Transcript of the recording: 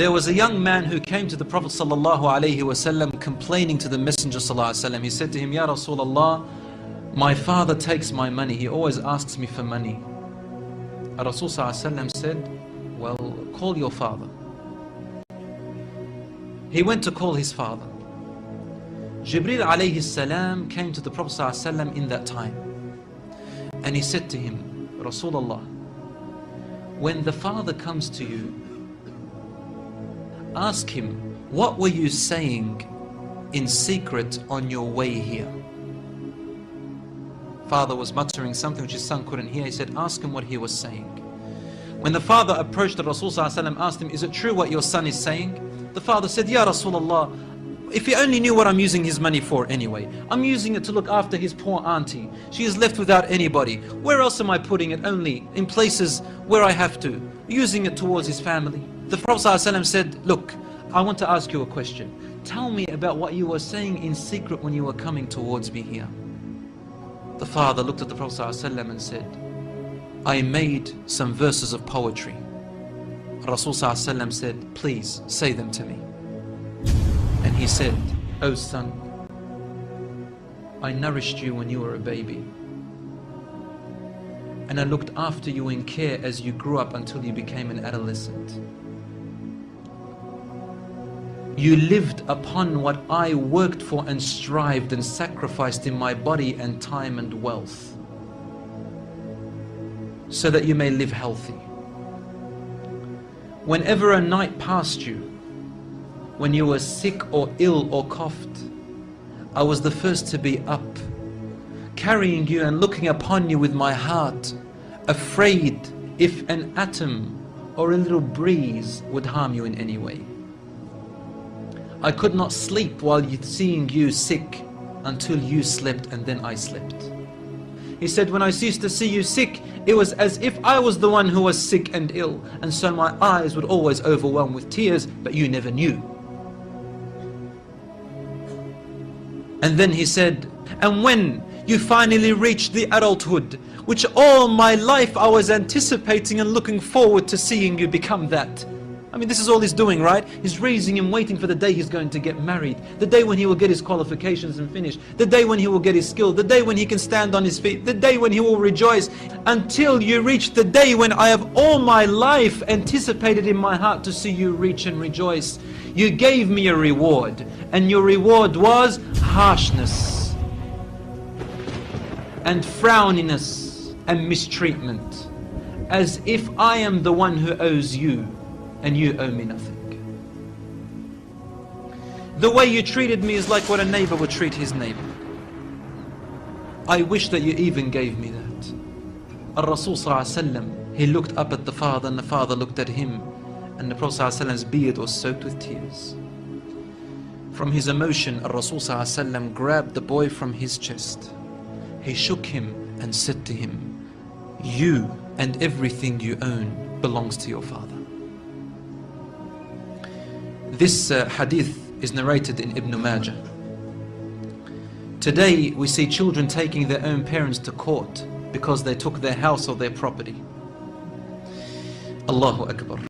There was a young man who came to the Prophet ﷺ complaining to the Messenger ﷺ. He said to him, Ya Rasulullah, my father takes my money. He always asks me for money. Rasul ﷺ said, well, call your father. He went to call his father. Jibreel alayhi salam came to the Prophet ﷺ in that time. And he said to him, Rasulullah, when the father comes to you, ask him, what were you saying in secret on your way here? Father was muttering something which his son couldn't hear. He said, ask him what he was saying. When the father approached the Rasul ﷺ, asked him, is it true what your son is saying? The father said, Ya Rasulullah, if he only knew what I'm using his money for anyway. I'm using it to look after his poor auntie. She is left without anybody. Where else am I putting it? Only in places where I have to. Using it towards his family. The Prophet ﷺ said, look, I want to ask you a question. Tell me about what you were saying in secret when you were coming towards me here. The father looked at the Prophet ﷺ and said, I made some verses of poetry. Rasul ﷺ said, please say them to me. And he said, oh son, I nourished you when you were a baby. And I looked after you in care as you grew up until you became an adolescent. You lived upon what I worked for and strived and sacrificed in my body and time and wealth, so that you may live healthy. Whenever a night passed you, when you were sick or ill or coughed, I was the first to be up, carrying you and looking upon you with my heart, afraid if an atom or a little breeze would harm you in any way. I could not sleep while seeing you sick until you slept, and then I slept. He said, when I used to see you sick, it was as if I was the one who was sick and ill, and so my eyes would always overwhelm with tears, but you never knew. And then he said, and when you finally reached the adulthood, which all my life I was anticipating and looking forward to seeing you become that. I mean, this is all he's doing, right? He's raising him, waiting for the day he's going to get married, the day when he will get his qualifications and finish, the day when he will get his skill, the day when he can stand on his feet, the day when he will rejoice, until you reach the day when I have all my life anticipated in my heart to see you reach and rejoice. You gave me a reward, and your reward was harshness and frowniness and mistreatment, as if I am the one who owes you and you owe me nothing. The way you treated me is like what a neighbor would treat his neighbor. I wish that you even gave me that. Al-Rasul ﷺ, he looked up at the father and the father looked at him, and the Prophet ﷺ's beard was soaked with tears. From his emotion, Al-Rasul ﷺ grabbed the boy from his chest. He shook him and said to him, you and everything you own belongs to your father. This hadith is narrated in Ibn Majah. Today we see children taking their own parents to court because they took their house or their property. Allahu Akbar.